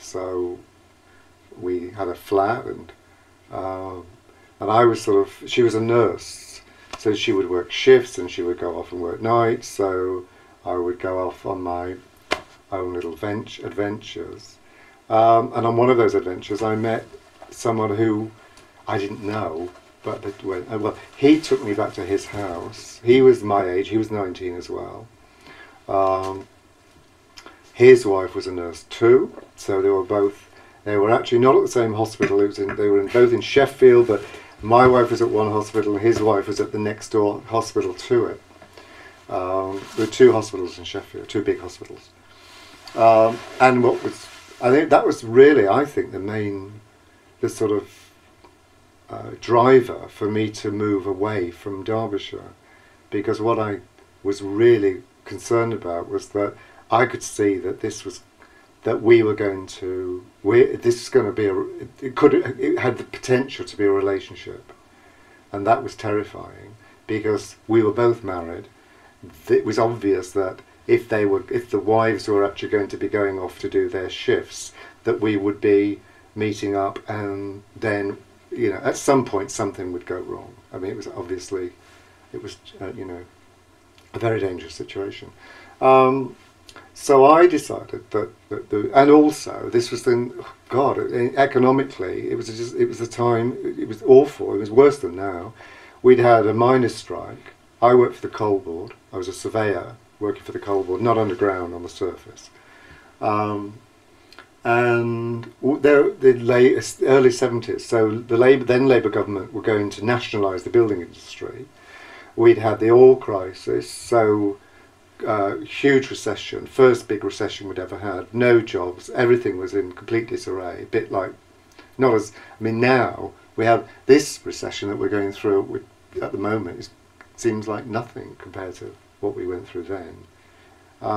So we had a flat, and I was sort of, she was a nurse, so she would work shifts and she would go off and work nights, so I would go off on my own little adventures. And on one of those adventures I met someone who I didn't know, but well, he took me back to his house. He was my age, he was 19 as well. His wife was a nurse too, so they were actually not at the same hospital. They were both in Sheffield, but my wife was at one hospital and his wife was at the next door hospital to it. There were two hospitals in Sheffield, two big hospitals. And I think that was really, I think, the sort of driver for me to move away from Derbyshire, because what I was really concerned about was that I could see that this was going to be it had the potential to be a relationship, and that was terrifying because we were both married. It was obvious that if the wives were actually going to be going off to do their shifts, that we would be meeting up, and then, you know, at some point something would go wrong. I mean, it was you know, a very dangerous situation. So I decided that and also this was then, God, economically it was a time, it was awful. It was worse than now. We'd had a miners' strike. I worked for the coal board. I was a surveyor working for the coal board, not underground, on the surface. And the early 70s, so the Labour government were going to nationalise the building industry. We'd had the oil crisis, so huge recession, first big recession we'd ever had, no jobs, everything was in complete disarray, a bit like, not as, I mean, now we have this recession that we're going through at the moment, seems like nothing compared to what we went through then,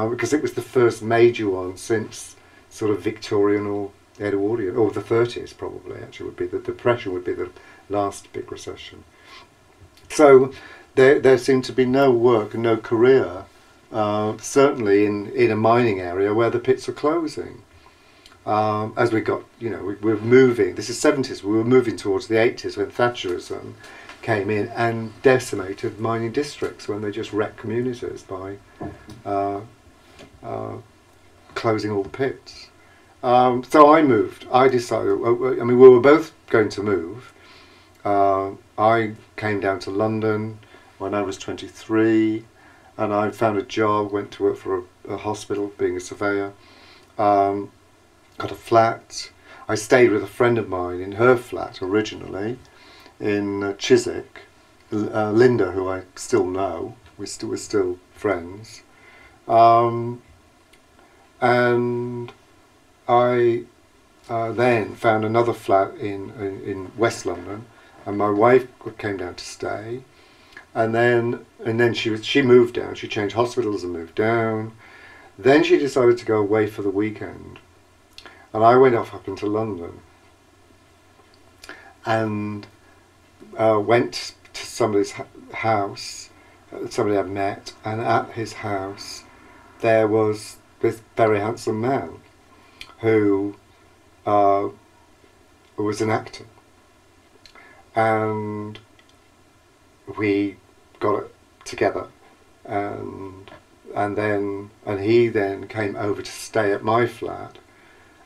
because it was the first major one since sort of Victorian or Edwardian, or the 30s probably, actually would be, the Depression would be the last big recession. So there seemed to be no work and no career, certainly in a mining area where the pits were closing. As we got, you know, we were moving, this is 70s, we were moving towards the 80s when Thatcherism came in and decimated mining districts, when they just wrecked communities by closing all the pits. So I moved. I decided, I mean, we were both going to move. I came down to London when I was 23, and I found a job, went to work for a hospital being a surveyor, got a flat. I stayed with a friend of mine in her flat originally in Chiswick, Linda, who I still know. We're still friends. And I then found another flat in West London, and my wife came down to stay, and then she moved down. She changed hospitals and moved down. Then she decided to go away for the weekend, and I went off up into London and went to somebody's house, somebody I'd met, and at his house there was this very handsome man who was an actor, and we got it together, and he then came over to stay at my flat,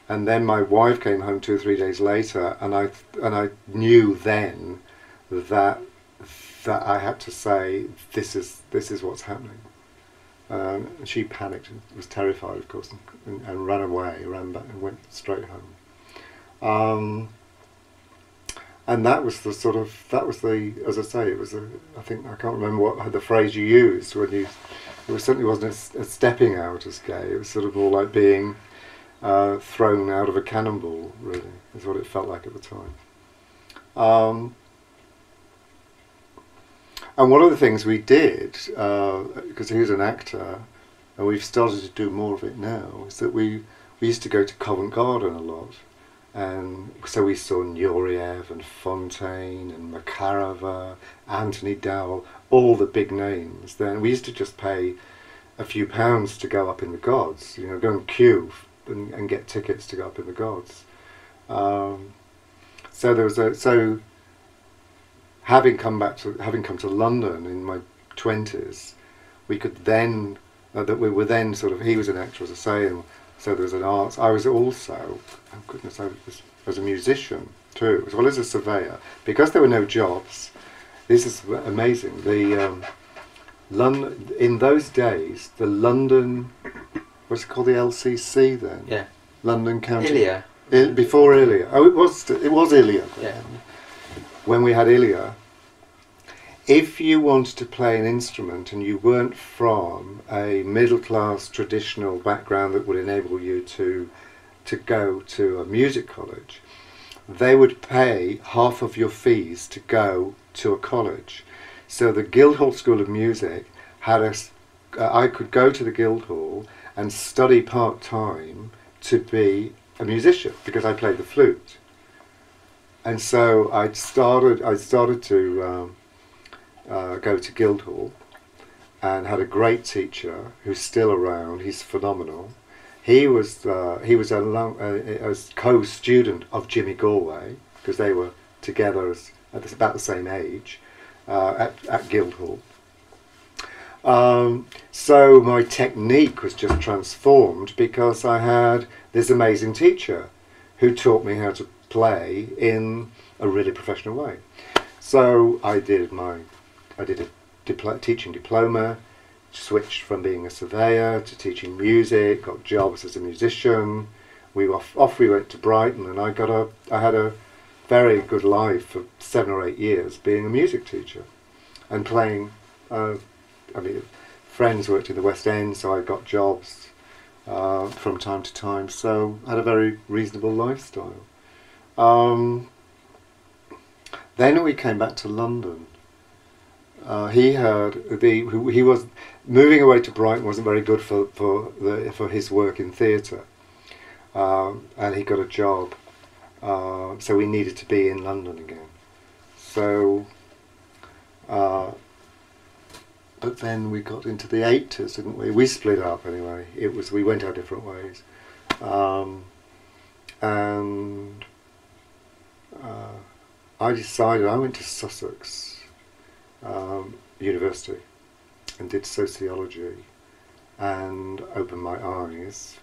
and then my wife came home 2 or 3 days later, and I knew then that I had to say, this is what's happening. She panicked and was terrified, of course, and ran away, ran back and went straight home. And that was as I say, it was I think, I can't remember what the phrase you used when you, it certainly wasn't a stepping out as gay, it was sort of more like being thrown out of a cannonball, really, is what it felt like at the time. And one of the things we did, because he was an actor, and we've started to do more of it now, is that we used to go to Covent Garden a lot, and so we saw Nureyev and Fontaine and Makarova, Anthony Dowell, all the big names. Then we used to just pay a few pounds to go up in the gods, you know, go and queue and get tickets to go up in the gods. So there was having come to London in my 20s, we could then we were then sort of, he was an actor, as I say, and so there was an arts. I was also, oh goodness, I was a musician too, as well as a surveyor, because there were no jobs. This is amazing. The London in those days, the London, what's it called, the LCC then? Yeah. London County. Ilia. Before Ilia. Oh, it was Ilia. Yeah. When we had Ilia, if you wanted to play an instrument and you weren't from a middle-class traditional background that would enable you to go to a music college, they would pay half of your fees to go to a college. So the Guildhall School of Music had I could go to the Guildhall and study part-time to be a musician because I played the flute. And so I started to go to Guildhall, and had a great teacher who's still around. He's phenomenal. He was a co-student of Jimmy Galway, because they were together at about the same age at Guildhall. So my technique was just transformed because I had this amazing teacher who taught me how to play in a really professional way. So I did a teaching diploma, switched from being a surveyor to teaching music, got jobs as a musician. We went to Brighton, and I had a very good life for 7 or 8 years being a music teacher and playing. Friends worked in the West End, so I got jobs from time to time. So I had a very reasonable lifestyle. Then we came back to London. He was moving away to Brighton wasn't very good for his work in theatre, and he got a job. So we needed to be in London again. So, but then we got into the 80s, didn't we? We split up anyway. We went our different ways, and I decided I went to Sussex University and did sociology and opened my eyes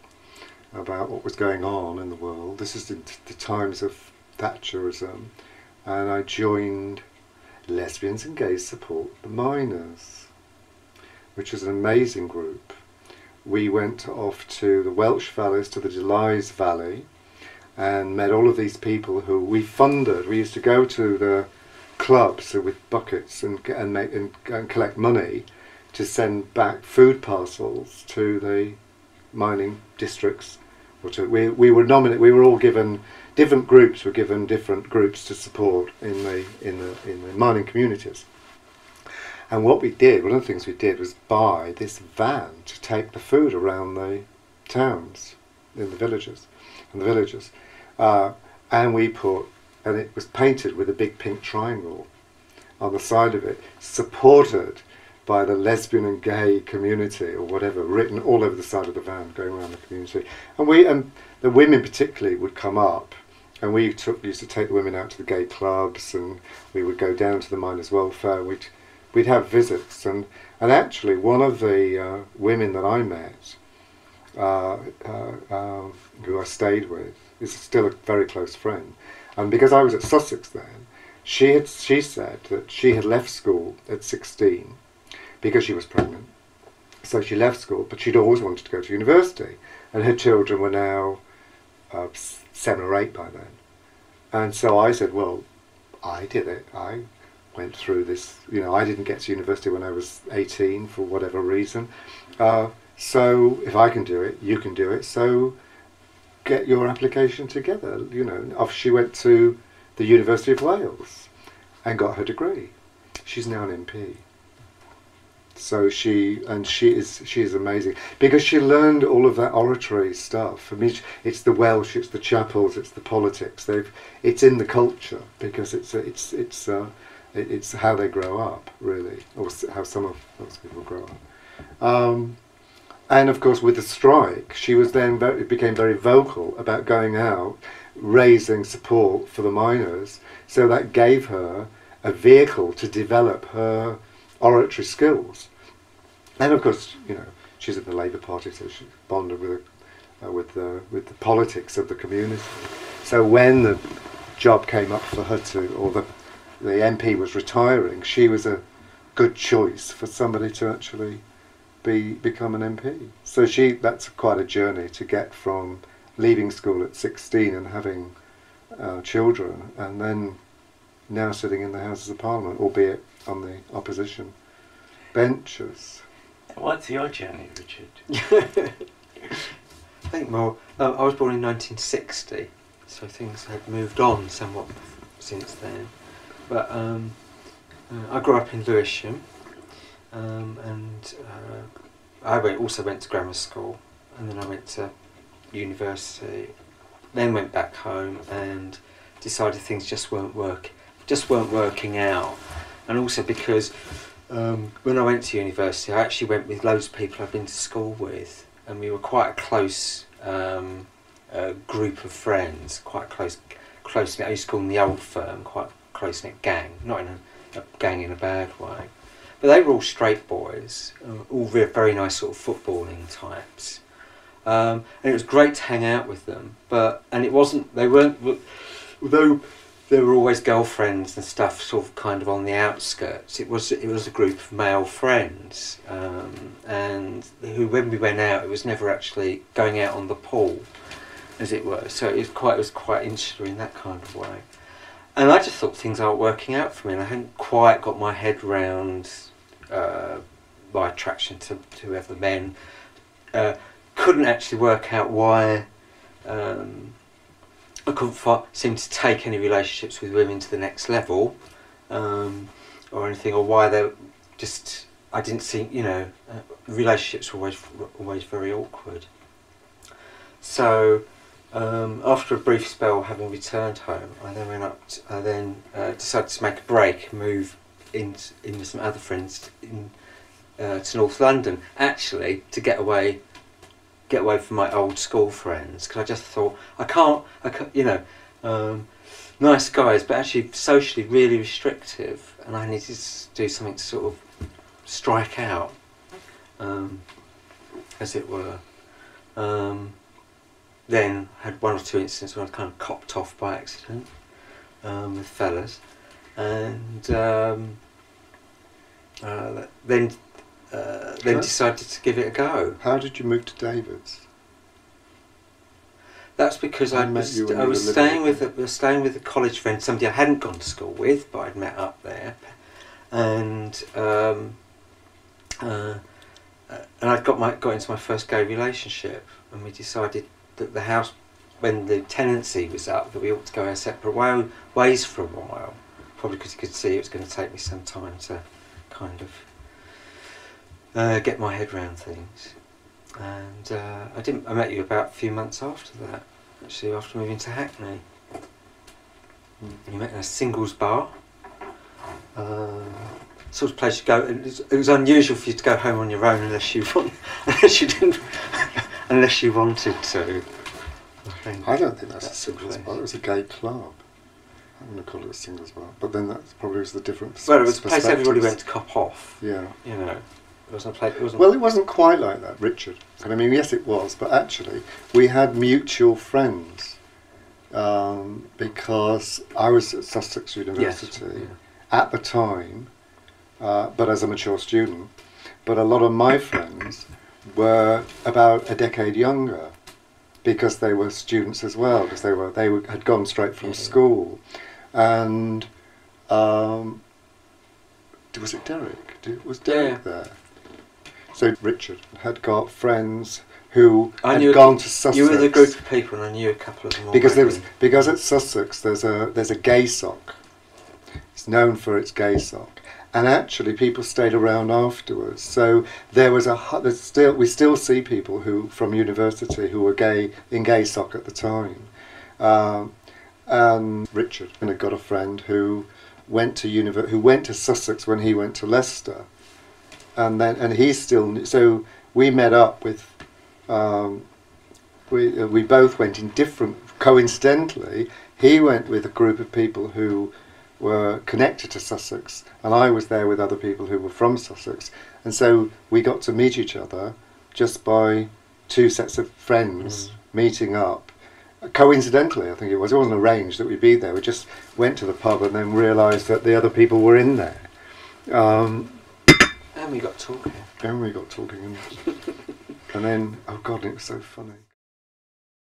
about what was going on in the world. This is the times of Thatcherism, and I joined Lesbians and Gays Support the Miners, which was an amazing group. We went off to the Welsh Valleys, to the Delays Valley, and met all of these people who we funded. We used to go to the clubs with buckets and collect money to send back food parcels to the mining districts. We were all given, different groups were given different groups to support in the mining communities. And what we did, one of the things we did, was buy this van to take the food around the towns, in the villages, and it was painted with a big pink triangle on the side of it, supported by the lesbian and gay community or whatever, written all over the side of the van, going around the community. And the women particularly would come up, and we used to take the women out to the gay clubs, and we would go down to the miners' welfare. We'd have visits, and actually one of the women that I met, who I stayed with, is still a very close friend. And because I was at Sussex then, she said that she had left school at 16 because she was pregnant. So she left school, but she'd always wanted to go to university, and her children were now 7 or 8 by then. And so I said, well, I did it. I went through this, I didn't get to university when I was 18 for whatever reason. So if I can do it, you can do it. So get your application together. Off she went to the University of Wales and got her degree. She's now an MP. So she is amazing because she learned all of that oratory stuff. I mean, it's the Welsh, it's the chapels, it's the politics. It's in the culture because it's how they grow up, really, or how some of those people grow up. And of course, with the strike, she was then became very vocal about going out, raising support for the miners. So that gave her a vehicle to develop her oratory skills. And of course, you know, she's in the Labour Party, so she's bonded with the politics of the community. So when the job came up for her or the MP was retiring, she was a good choice for somebody to actually become an MP. So that's quite a journey to get from leaving school at 16 and having children, and then now sitting in the Houses of Parliament, albeit on the opposition benches. What's your journey, Richard? I think, well, I was born in 1960, so things had moved on somewhat since then. But I grew up in Lewisham, and I also went to grammar school, and then I went to university, then went back home and decided things just weren't working out. And also because when I went to university, I actually went with loads of people I've been to school with, and we were quite a close group of friends, quite close knit. I used to call them the old firm, quite close knit gang, not in a gang in a bad way. But they were all straight boys, all very nice sort of footballing types. And it was great to hang out with them, and it wasn't, they weren't, although there were always girlfriends and stuff sort of kind of on the outskirts, it was a group of male friends, and who, when we went out, it was never actually going out on the pool, as it were, so it was quite insular in that kind of way. And I just thought things aren't working out for me, and I hadn't quite got my head round my attraction to other men. Couldn't actually work out why I couldn't seem to take any relationships with women to the next level, or anything, or why they just, I didn't see, you know, relationships were always very awkward. So after a brief spell, having returned home, I then decided to make a break and move in with some other friends to North London, actually to get away from my old school friends, because I just thought I can't, you know, nice guys, but actually socially really restrictive, and I needed to do something to sort of strike out, as it were. Then had one or two incidents where I kind of copped off by accident with fellas, and then decided to give it a go. How did you move to David's? That's because I was staying with a college friend, somebody I hadn't gone to school with, but I'd met up there, and I'd got into my first gay relationship, and we decided that the house, when the tenancy was up, that we ought to go our separate ways for a while, probably because he could see it was going to take me some time to kind of get my head around things. And I met you about a few months after that, actually, after moving to Hackney. You met in a singles bar. Sort of place you go. It was unusual for you to go home on your own unless you wanted to. I don't think that's a singles bar. It was a gay club. I'm going to call it a singles bar, but then that probably was the different. Well, it was a place everybody went to cop off. Yeah. You know, it wasn't a place. Well, it wasn't quite like that, Richard. And I mean, yes, it was, but actually, we had mutual friends because I was at Sussex University at the time, but as a mature student. But a lot of my friends were about a decade younger, because they were students as well, because they had gone straight from school, and was it Derek? Was Derek there? So Richard had got friends who had gone to Sussex. You were the group of people, and I knew a couple of them. Because at Sussex there's a gay sock. It's known for its gay sock. And actually, people stayed around afterwards. So there was we still see people from university who were in gay sock at the time. And Richard had got a friend who went to Sussex when he went to Leicester, and he still. So we met up with. We both went in different. Coincidentally, he went with a group of people who were connected to Sussex, and I was there with other people who were from Sussex, and so we got to meet each other just by two sets of friends meeting up. Coincidentally, I think it wasn't arranged that we'd be there. We just went to the pub and then realised that the other people were in there. And we got talking. And we got talking, and then, oh God, it was so funny.